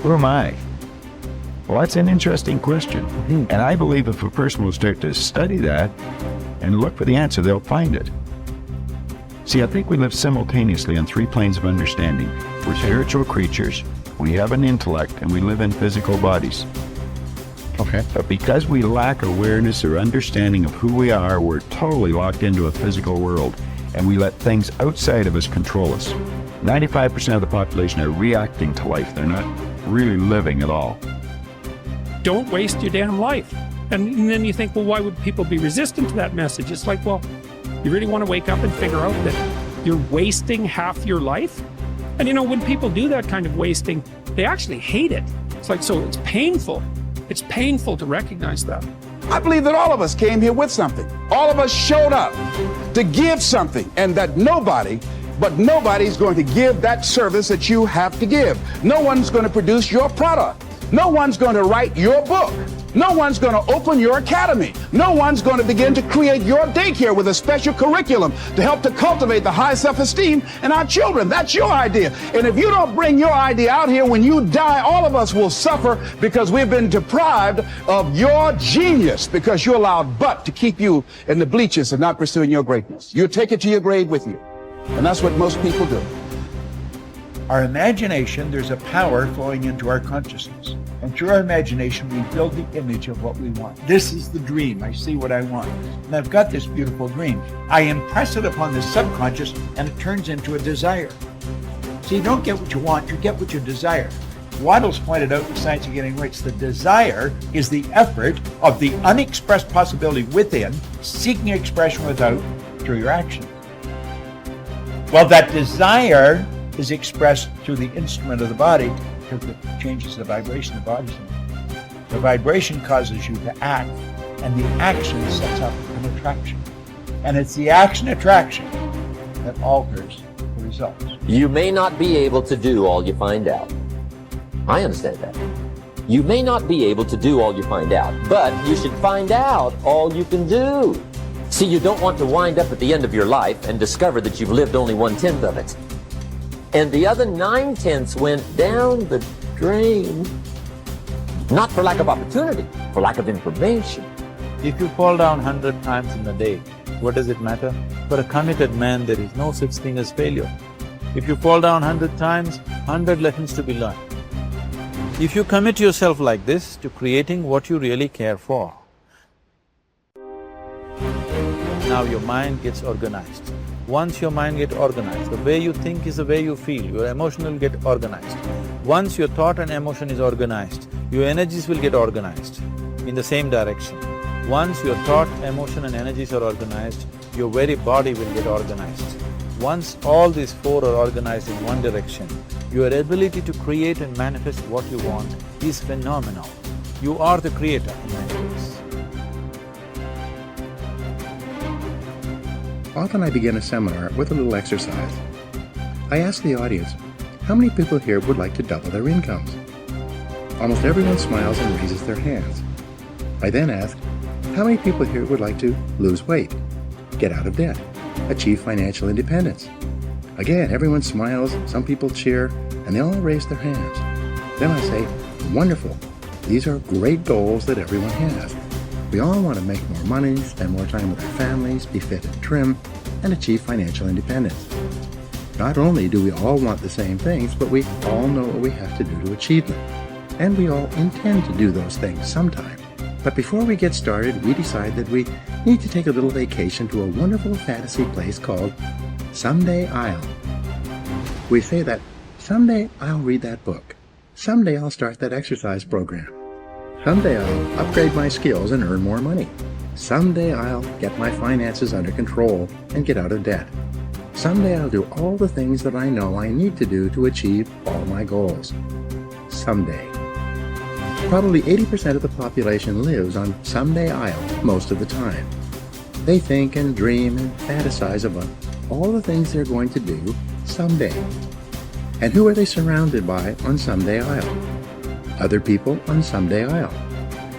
Who am I? Well, that's an interesting question. And I believe if a person will start to study that and look for the answer, they'll find it. See, I think we live simultaneously on three planes of understanding. We're spiritual creatures, we have an intellect, and we live in physical bodies. Okay. But because we lack awareness or understanding of who we are, we're totally locked into a physical world, and we let things outside of us control us. 95% of the population are reacting to life. They're not really living at all. Don't waste your damn life. And then you think, well, why would people be resistant to that message? It's like, well, you really want to wake up and figure out that you're wasting half your life? And you know, when people do that kind of wasting, they actually hate it. It's like, so it's painful. It's painful to recognize that. I believe that all of us came here with something. All of us showed up to give something, and that nobody's going to give that service that you have to give. No one's going to produce your product. No one's going to write your book. No one's going to open your academy. No one's going to begin to create your daycare with a special curriculum to help to cultivate the high self-esteem in our children. That's your idea. And if you don't bring your idea out here, when you die, all of us will suffer because we've been deprived of your genius because you allowed butt to keep you in the bleachers and not pursuing your greatness. You take it to your grave with you. And that's what most people do. Our imagination, there's a power flowing into our consciousness. And through our imagination, we build the image of what we want. This is the dream. I see what I want. And I've got this beautiful dream. I impress it upon the subconscious, and it turns into a desire. So you don't get what you want, you get what you desire. Waddell's pointed out in Science of Getting Rich, the desire is the effort of the unexpressed possibility within, seeking expression without, through your action. Well, that desire is expressed through the instrument of the body because it changes the vibration of the body's in. The vibration causes you to act, and the action sets up an attraction. And it's the action-attraction that alters the results. You may not be able to do all you find out. I understand that. You may not be able to do all you find out, but you should find out all you can do. See, you don't want to wind up at the end of your life and discover that you've lived only 1/10 of it. And the other 9/10 went down the drain. Not for lack of opportunity, for lack of information. If you fall down 100 times in a day, what does it matter? For a committed man, there is no such thing as failure. If you fall down 100 times, 100 lessons to be learned. If you commit yourself like this to creating what you really care for, now your mind gets organized. Once your mind gets organized, the way you think is the way you feel, your emotion will get organized. Once your thought and emotion is organized, your energies will get organized in the same direction. Once your thought, emotion and energies are organized, your very body will get organized. Once all these four are organized in one direction, your ability to create and manifest what you want is phenomenal. You are the creator in many ways. Often I begin a seminar with a little exercise. I ask the audience, how many people here would like to double their incomes? Almost everyone smiles and raises their hands. I then ask, how many people here would like to lose weight, get out of debt, achieve financial independence? Again, everyone smiles, some people cheer, and they all raise their hands. Then I say, wonderful, these are great goals that everyone has. We all want to make more money, spend more time with our families, be fit and trim, and achieve financial independence. Not only do we all want the same things, but we all know what we have to do to achieve them. And we all intend to do those things sometime. But before we get started, we decide that we need to take a little vacation to a wonderful fantasy place called Someday I'll. We say that, someday I'll read that book. Someday I'll start that exercise program. Someday I'll upgrade my skills and earn more money. Someday I'll get my finances under control and get out of debt. Someday I'll do all the things that I know I need to do to achieve all my goals. Someday. Probably 80% of the population lives on Someday I'll most of the time. They think and dream and fantasize about all the things they're going to do someday. And who are they surrounded by on Someday I'll? Other people on Someday I'll.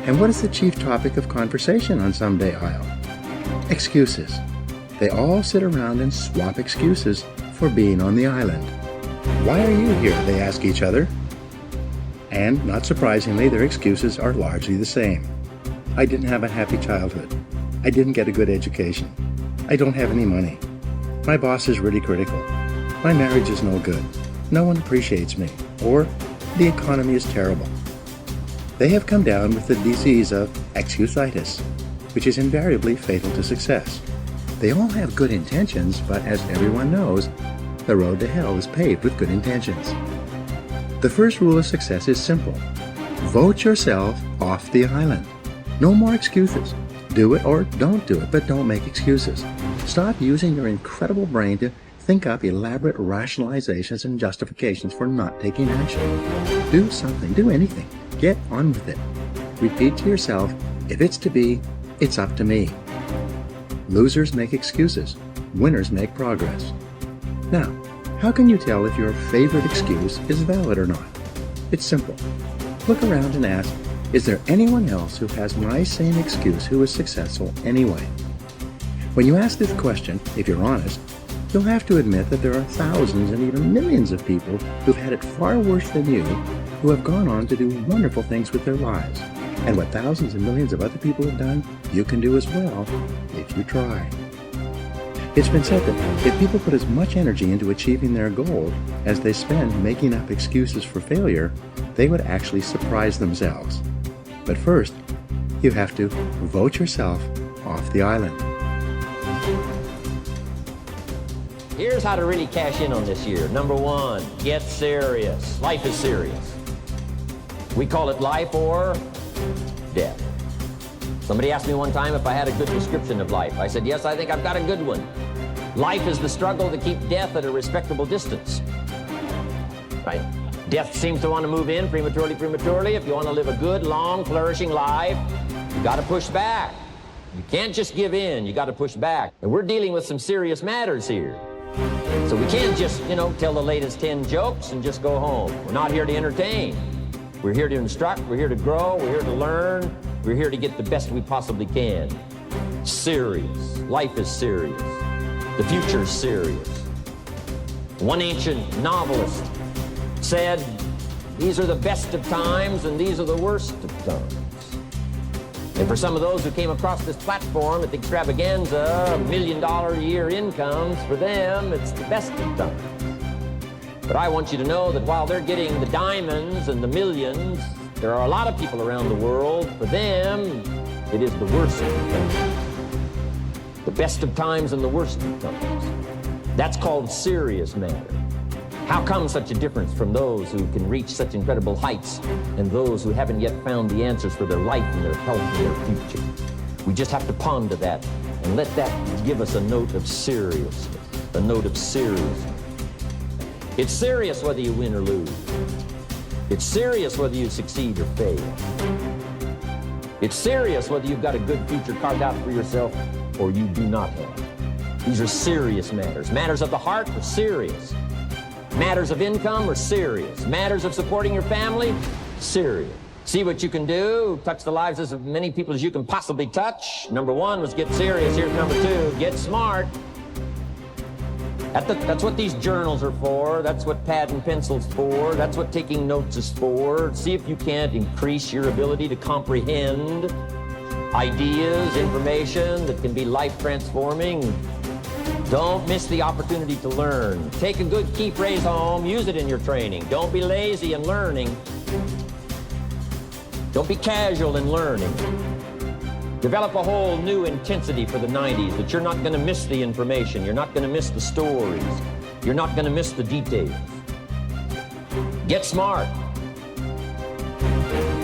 And what is the chief topic of conversation on Someday I'll? Excuses. They all sit around and swap excuses for being on the island. Why are you here? They ask each other. And, not surprisingly, their excuses are largely the same. I didn't have a happy childhood. I didn't get a good education. I don't have any money. My boss is really critical. My marriage is no good. No one appreciates me. Or, the economy is terrible. They have come down with the disease of excusitis, which is invariably fatal to success. They all have good intentions, but as everyone knows, the road to hell is paved with good intentions. The first rule of success is simple. Vote yourself off the island. No more excuses. Do it or don't do it, but don't make excuses. Stop using your incredible brain to think up elaborate rationalizations and justifications for not taking action. Do something, do anything. Get on with it. Repeat to yourself, if it's to be, it's up to me. Losers make excuses. Winners make progress. Now, how can you tell if your favorite excuse is valid or not? It's simple. Look around and ask, is there anyone else who has my same excuse who is successful anyway? When you ask this question, if you're honest, you'll have to admit that there are thousands and even millions of people who've had it far worse than you, who have gone on to do wonderful things with their lives. And what thousands and millions of other people have done, you can do as well, if you try. It's been said that if people put as much energy into achieving their goal as they spend making up excuses for failure, they would actually surprise themselves. But first, you have to vote yourself off the island. Here's how to really cash in on this year. Number one, get serious. Life is serious. We call it life or death. Somebody asked me one time if I had a good description of life. I said, yes, I think I've got a good one. Life is the struggle to keep death at a respectable distance. Right? Death seems to want to move in prematurely. If you want to live a good, long, flourishing life, you got to push back. You can't just give in. You got to push back. And we're dealing with some serious matters here. So we can't just, tell the latest 10 jokes and just go home. We're not here to entertain. We're here to instruct. We're here to grow. We're here to learn. We're here to get the best we possibly can. Serious. Life is serious. The future is serious. One ancient novelist said, these are the best of times and these are the worst of times. And for some of those who came across this platform at the extravaganza, $1 million a year incomes, for them, it's the best of times. But I want you to know that while they're getting the diamonds and the millions, there are a lot of people around the world, for them, it is the worst of times. The best of times and the worst of times. That's called serious matter. How come such a difference from those who can reach such incredible heights and those who haven't yet found the answers for their life and their health and their future? We just have to ponder that and let that give us a note of seriousness, a note of seriousness. It's serious whether you win or lose. It's serious whether you succeed or fail. It's serious whether you've got a good future carved out for yourself or you do not have. These are serious matters. Matters of the heart are serious. Matters of income are serious. Matters of supporting your family, serious. See what you can do, touch the lives of as many people as you can possibly touch. Number one was get serious. Here's number two, get smart. That's what these journals are for. That's what pad and pencil's for. That's what taking notes is for. See if you can't increase your ability to comprehend ideas, information that can be life-transforming. Don't miss the opportunity to learn. Take a good key phrase home, use it in your training. Don't be lazy in learning. Don't be casual in learning. Develop a whole new intensity for the 90s that you're not going to miss the information. You're not going to miss the stories. You're not going to miss the details. Get smart.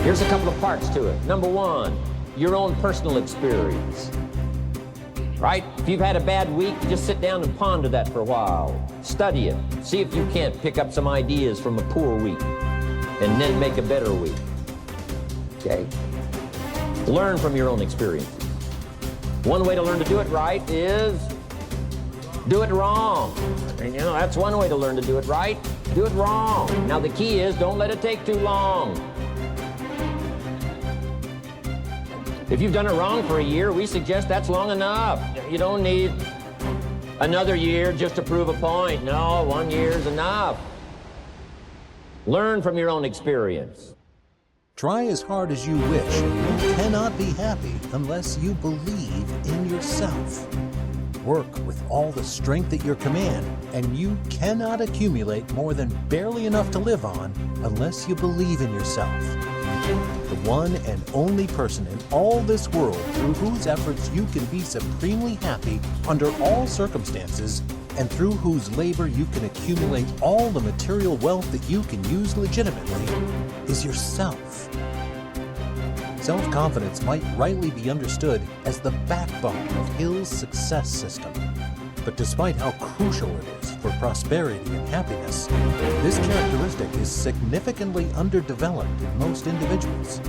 Here's a couple of parts to it. Number one, your own personal experience. Right? If you've had a bad week, just sit down and ponder that for a while. Study it. See if you can't pick up some ideas from a poor week and then make a better week. Okay? Learn from your own experiences. One way to learn to do it right is do it wrong. And that's one way to learn to do it right. Do it wrong. Now the key is don't let it take too long. If you've done it wrong for a year, we suggest that's long enough. You don't need another year just to prove a point. No, 1 year is enough. Learn from your own experience. Try as hard as you wish, you cannot be happy unless you believe in yourself. Work with all the strength at your command, and you cannot accumulate more than barely enough to live on unless you believe in yourself. The one and only person in all this world through whose efforts you can be supremely happy under all circumstances, and through whose labor you can accumulate all the material wealth that you can use legitimately, is yourself. Self-confidence might rightly be understood as the backbone of Hill's success system. But despite how crucial it is for prosperity and happiness, this characteristic is significantly underdeveloped in most individuals.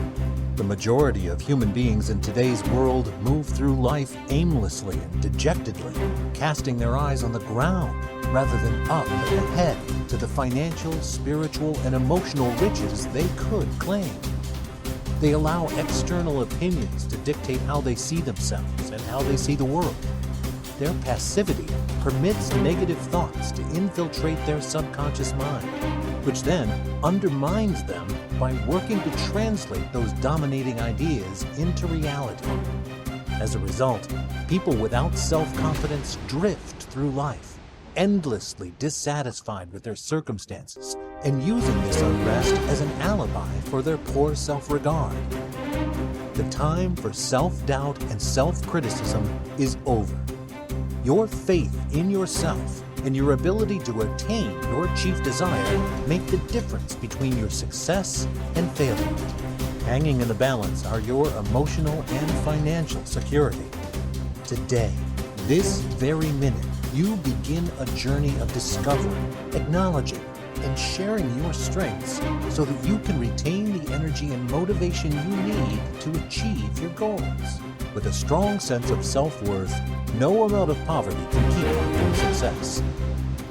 The majority of human beings in today's world move through life aimlessly and dejectedly, casting their eyes on the ground rather than up and ahead to the financial, spiritual, and emotional riches they could claim. They allow external opinions to dictate how they see themselves and how they see the world. Their passivity permits negative thoughts to infiltrate their subconscious mind, which then undermines them by working to translate those dominating ideas into reality. As a result, people without self-confidence drift through life, endlessly dissatisfied with their circumstances and using this unrest as an alibi for their poor self-regard. The time for self-doubt and self-criticism is over. Your faith in yourself and your ability to attain your chief desire make the difference between your success and failure. Hanging in the balance are your emotional and financial security. Today, this very minute, you begin a journey of discovering, acknowledging, and sharing your strengths so that you can retain the energy and motivation you need to achieve your goals. With a strong sense of self-worth, no amount of poverty can keep you from success.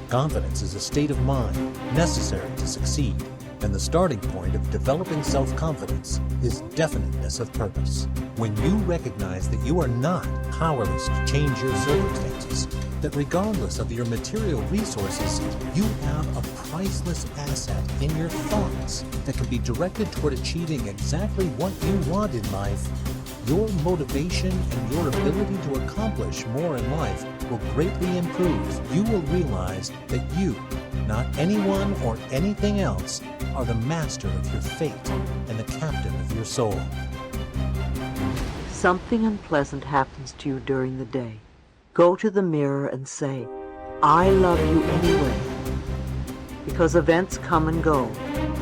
Confidence is a state of mind necessary to succeed, and the starting point of developing self-confidence is definiteness of purpose. When you recognize that you are not powerless to change your circumstances, that regardless of your material resources, you have a priceless asset in your thoughts that can be directed toward achieving exactly what you want in life, your motivation and your ability to accomplish more in life will greatly improve. You will realize that you, not anyone or anything else, are the master of your fate and the captain of your soul. Something unpleasant happens to you during the day. Go to the mirror and say, "I love you anyway." Because events come and go,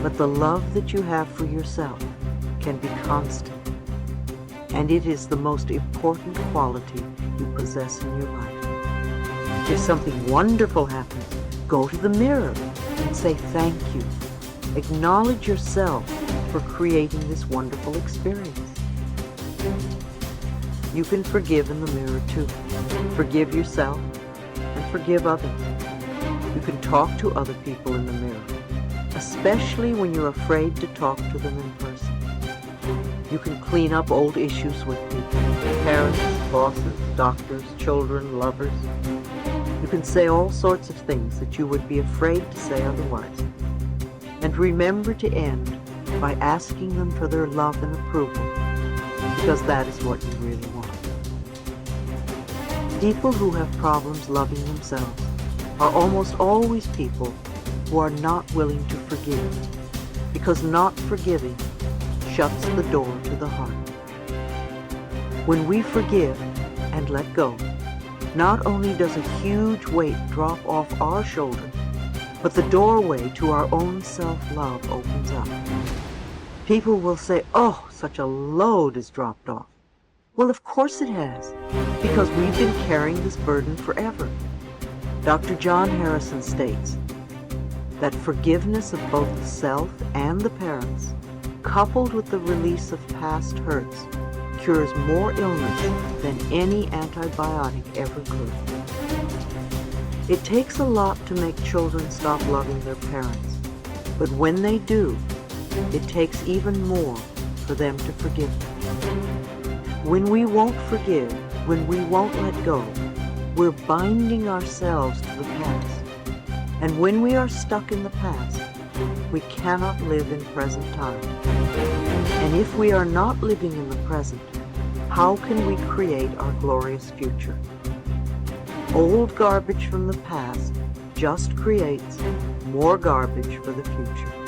but the love that you have for yourself can be constant. And it is the most important quality you possess in your life. If something wonderful happens, go to the mirror and say thank you. Acknowledge yourself for creating this wonderful experience. You can forgive in the mirror too. Forgive yourself and forgive others. You can talk to other people in the mirror, especially when you're afraid to talk to them in person. You can clean up old issues with people, parents, bosses, doctors, children, lovers. You can say all sorts of things that you would be afraid to say otherwise. And remember to end by asking them for their love and approval, because that is what you really want. People who have problems loving themselves are almost always people who are not willing to forgive, because not forgiving shuts the door to the heart. When we forgive and let go, not only does a huge weight drop off our shoulders, but the doorway to our own self-love opens up. People will say, "Oh, such a load is dropped off." Well, of course it has, because we've been carrying this burden forever. Dr. John Harrison states that forgiveness of both the self and the parents, coupled with the release of past hurts, cures more illness than any antibiotic ever could. It takes a lot to make children stop loving their parents, but when they do, it takes even more for them to forgive them. When we won't forgive, when we won't let go, we're binding ourselves to the past. And when we are stuck in the past, we cannot live in present time. And if we are not living in the present, how can we create our glorious future? Old garbage from the past just creates more garbage for the future.